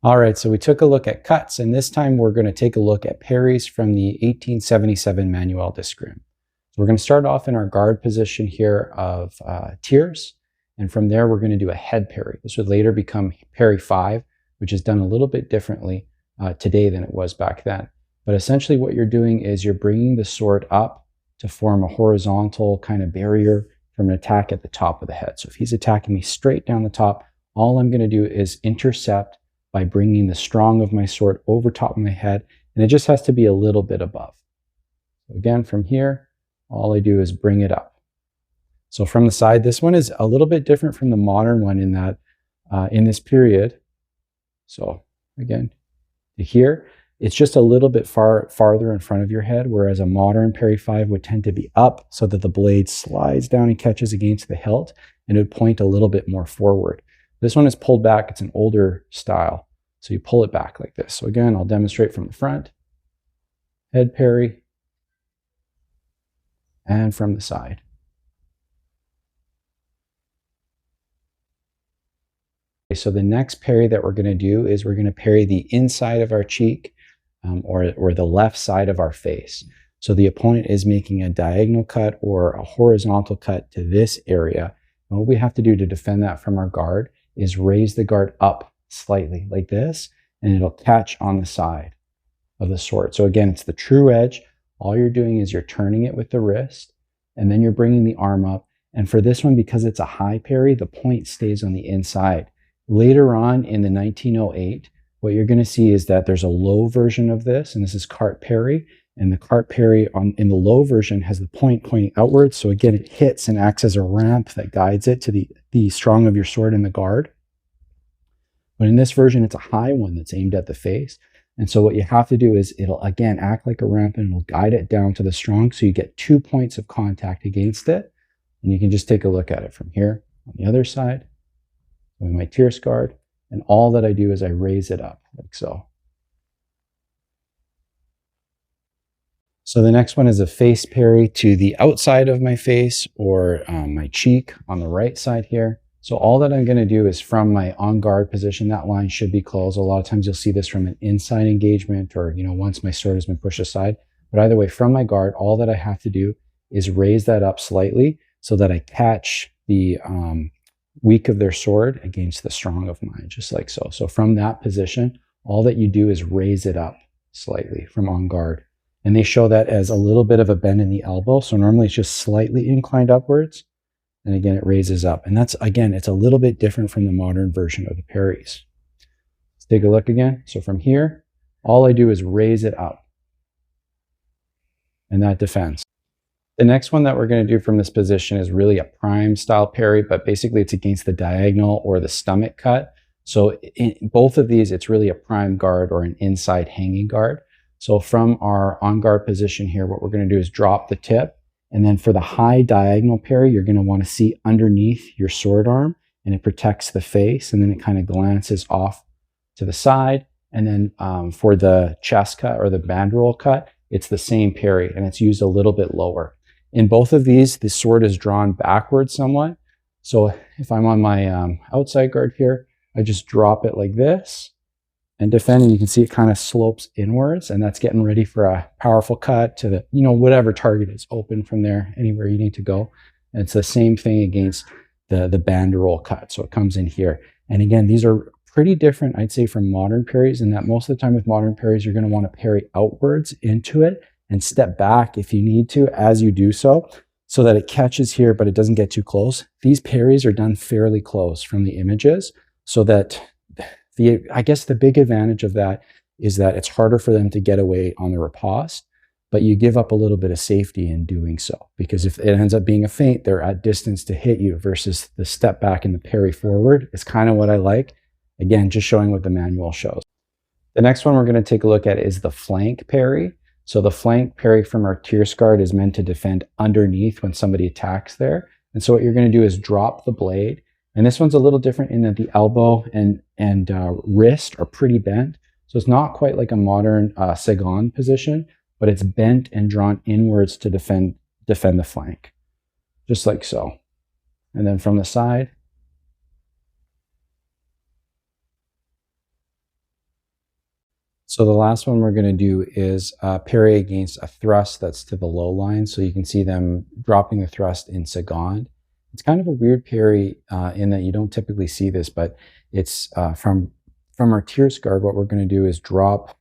All right, so we took a look at cuts, and this time we're going to take a look at parries from the 1877 Manuel D'Escrime. So we're going to start off in our guard position here of tiers, and from there we're going to do a head parry. This would later become parry 5, which is done a little bit differently today than it was back then. But essentially what you're doing is you're bringing the sword up to form a horizontal kind of barrier from an attack at the top of the head. So if he's attacking me straight down the top, all I'm going to do is intercept by bringing the strong of my sword over top of my head, and it just has to be a little bit above. So again, from here, all I do is bring it up. So from the side, this one is a little bit different from the modern one in that in this period, so again, to here, it's just a little bit farther in front of your head, whereas a modern parry 5 would tend to be up so that the blade slides down and catches against the hilt, and it would point a little bit more forward. This one is pulled back. It's an older style. So you pull it back like this. So again, I'll demonstrate from the front, head parry, and from the side. Okay, so the next parry that we're going to do is we're going to parry the inside of our cheek or the left side of our face. So the opponent is making a diagonal cut or a horizontal cut to this area. And what we have to do to defend that from our guard is raise the guard up slightly like this, and it'll catch on the side of the sword. So again, it's the true edge. All you're doing is you're turning it with the wrist, and then you're bringing the arm up. And for this one, because it's a high parry, the point stays on the inside. Later on in the 1908, what you're going to see is that there's a low version of this, and this is cart parry. And the cart parry in the low version has the point pointing outwards. So again, it hits and acts as a ramp that guides it to the strong of your sword in the guard. But in this version, it's a high one that's aimed at the face. And so what you have to do is it'll, again, act like a ramp and it'll guide it down to the strong. So you get 2 points of contact against it. And you can just take a look at it from here on the other side with my tierce guard. And all that I do is I raise it up like so. So the next one is a face parry to the outside of my face or my cheek on the right side here. So all that I'm going to do is from my on guard position, that line should be closed. A lot of times you'll see this from an inside engagement or, once my sword has been pushed aside. But either way, from my guard, all that I have to do is raise that up slightly so that I catch the weak of their sword against the strong of mine, just like so. So from that position, all that you do is raise it up slightly from on guard. And they show that as a little bit of a bend in the elbow. So normally it's just slightly inclined upwards. And again, it raises up. And that's, again, it's a little bit different from the modern version of the parries. Let's take a look again. So from here, all I do is raise it up. And that defends. The next one that we're going to do from this position is really a prime style parry, but basically it's against the diagonal or the stomach cut. So in both of these, it's really a prime guard or an inside hanging guard. So from our on guard position here, what we're going to do is drop the tip. And then for the high diagonal parry, you're going to want to see underneath your sword arm, and it protects the face. And then it kind of glances off to the side. And then for the chest cut or the banderole cut, it's the same parry, and it's used a little bit lower. In both of these, the sword is drawn backwards somewhat. So if I'm on my outside guard here, I just drop it like this and defend, and you can see it kind of slopes inwards, and that's getting ready for a powerful cut to the, whatever target is open from there, anywhere you need to go. And it's the same thing against the banderole cut. So it comes in here. And again, these are pretty different, I'd say, from modern parries, in that most of the time with modern parries, you're going to want to parry outwards into it and step back if you need to as you do so that it catches here, but it doesn't get too close. These parries are done fairly close from the images, so that I guess the big advantage of that is that it's harder for them to get away on the riposte, but you give up a little bit of safety in doing so, because if it ends up being a feint, they're at distance to hit you versus the step back and the parry forward. It's kind of what I like. Again, just showing what the manual shows. The next one we're going to take a look at is the flank parry. So the flank parry from our tierce guard is meant to defend underneath when somebody attacks there. And so what you're going to do is drop the blade. And this one's a little different in that the elbow and wrist are pretty bent. So it's not quite like a modern Sagan position, but it's bent and drawn inwards to defend the flank, just like so. And then from the side, So the last one we're going to do is parry against a thrust that's to the low line. So you can see them dropping the thrust in second. It's kind of a weird parry in that you don't typically see this, but it's from our tierce guard. What we're going to do is drop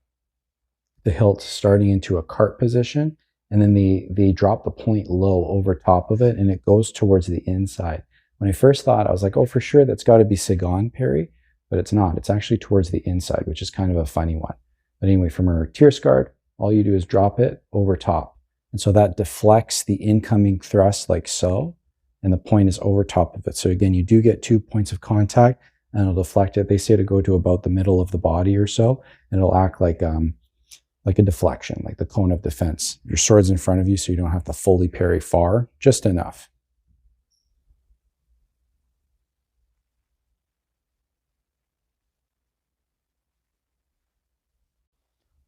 the hilt starting into a cart position, and then they drop the point low over top of it, and it goes towards the inside. When I first thought, I was like, oh, for sure, that's got to be second parry, but it's not. It's actually towards the inside, which is kind of a funny one. But anyway, from our tierce guard, all you do is drop it over top. And so that deflects the incoming thrust like so, and the point is over top of it. So again, you do get 2 points of contact, and it'll deflect it. They say to go to about the middle of the body or so, and it'll act like a deflection, like the cone of defense. Your sword's in front of you, so you don't have to fully parry far, just enough.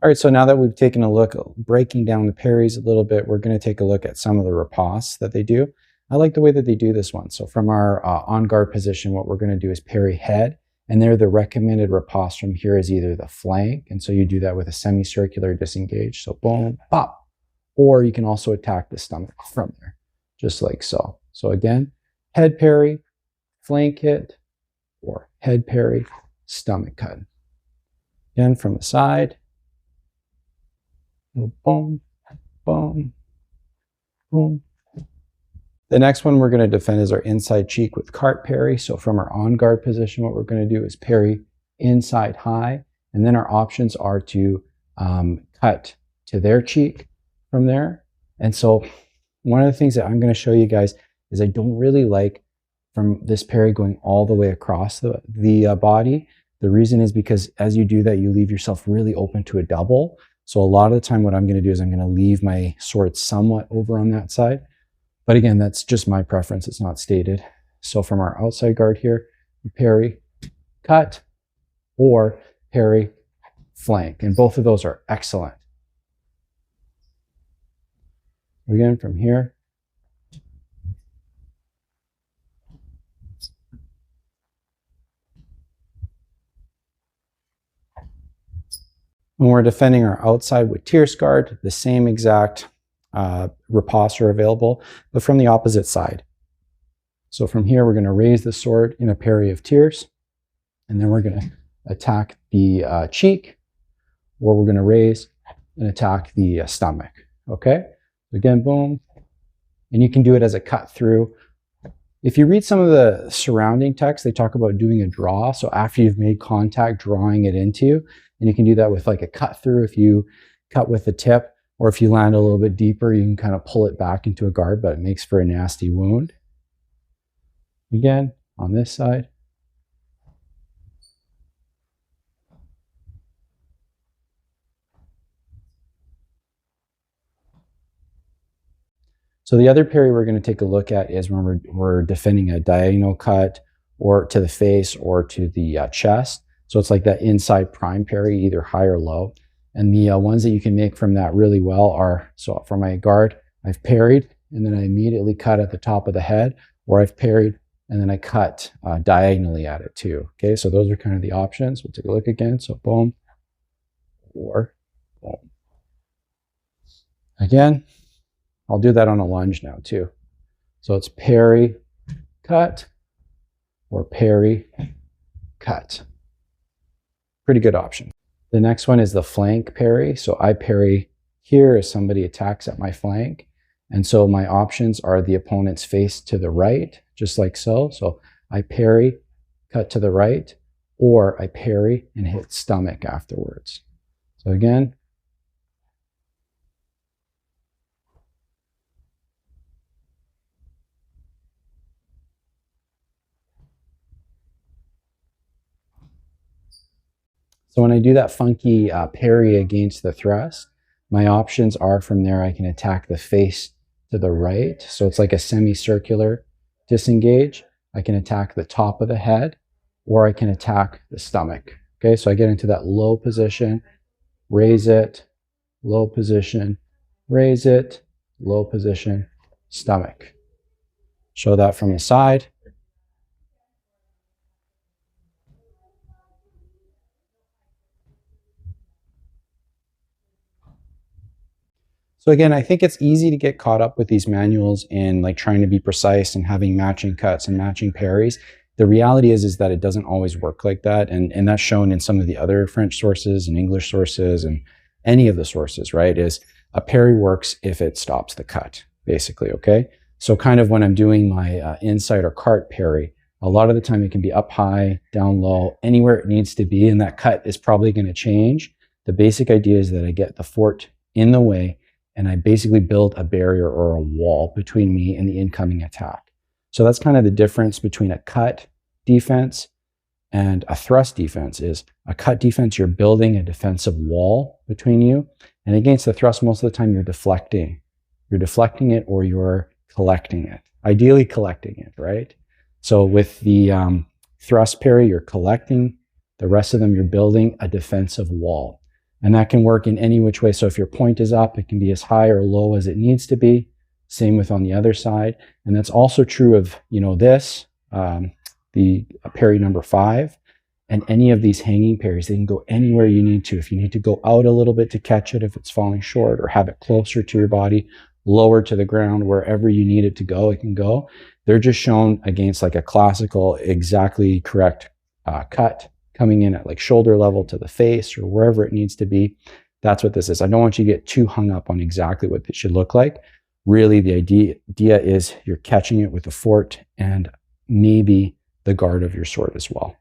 All right, so now that we've taken a look, breaking down the parries a little bit, we're going to take a look at some of the ripostes that they do. I like the way that they do this one. So from our on guard position, what we're going to do is parry head, and there the recommended riposte from here is either the flank, and so you do that with a semicircular disengage, so boom, pop, or you can also attack the stomach from there, just like so. So again, head parry, flank hit, or head parry, stomach cut. Again, from the side. Boom, boom, boom. The next one we're going to defend is our inside cheek with cart parry. So from our on guard position, what we're going to do is parry inside high, and then our options are to cut to their cheek from there. And so one of the things that I'm going to show you guys is I don't really like from this parry going all the way across the body. The reason is because as you do that, you leave yourself really open to a double. So a lot of the time what I'm going to do is I'm going to leave my sword somewhat over on that side. But again, that's just my preference. It's not stated. So from our outside guard here, parry, cut, or parry, flank. And both of those are excellent. Again, from here. When we're defending our outside with tierce guard, the same exact ripostes are available, but from the opposite side. So from here, we're going to raise the sword in a parry of tierce, and then we're going to attack the cheek, or we're going to raise and attack the stomach. Okay? Again, boom. And you can do it as a cut through. If you read some of the surrounding text, they talk about doing a draw. So after you've made contact, drawing it into, and you can do that with like a cut through if you cut with the tip, or if you land a little bit deeper, you can kind of pull it back into a guard, but it makes for a nasty wound. Again, on this side. So the other parry we're going to take a look at is when we're defending a diagonal cut or to the face or to the chest. So it's like that inside prime parry, either high or low. And the ones that you can make from that really well are, so for my guard, I've parried and then I immediately cut at the top of the head, or I've parried and then I cut diagonally at it too. Okay, so those are kind of the options. We'll take a look again. So boom, or boom. Again, I'll do that on a lunge now too. So it's parry, cut, or parry, cut. Pretty good option. The next one is the flank parry. So I parry here as somebody attacks at my flank. And so my options are the opponent's face to the right, just like so. So I parry, cut to the right, or I parry and hit stomach afterwards. So again, so when I do that funky parry against the thrust, my options are from there I can attack the face to the right. So it's like a semicircular disengage. I can attack the top of the head, or I can attack the stomach. Okay, so I get into that low position, raise it, low position, raise it, low position, stomach. Show that from the side. So again, I think it's easy to get caught up with these manuals and like trying to be precise and having matching cuts and matching parries. The reality is that it doesn't always work like that. And that's shown in some of the other French sources and English sources and any of the sources, right? Is a parry works if it stops the cut, basically, okay? So kind of when I'm doing my inside or cart parry, a lot of the time it can be up high, down low, anywhere it needs to be, and that cut is probably going to change. The basic idea is that I get the fort in the way and I basically build a barrier or a wall between me and the incoming attack. So that's kind of the difference between a cut defense and a thrust defense. Is a cut defense, you're building a defensive wall between you. And against the thrust, most of the time you're deflecting. You're deflecting it or you're collecting it. Ideally collecting it, right? So with the thrust parry, you're collecting. The rest of them, you're building a defensive wall. And that can work in any which way. So if your point is up, it can be as high or low as it needs to be. Same with on the other side. And that's also true of, this, the parry number 5, and any of these hanging parries. They can go anywhere you need to. If you need to go out a little bit to catch it, if it's falling short, or have it closer to your body, lower to the ground, wherever you need it to go, it can go. They're just shown against like a classical, exactly correct cut coming in at like shoulder level to the face or wherever it needs to be. That's what this is. I don't want you to get too hung up on exactly what it should look like. Really, the idea is you're catching it with a fort and maybe the guard of your sword as well.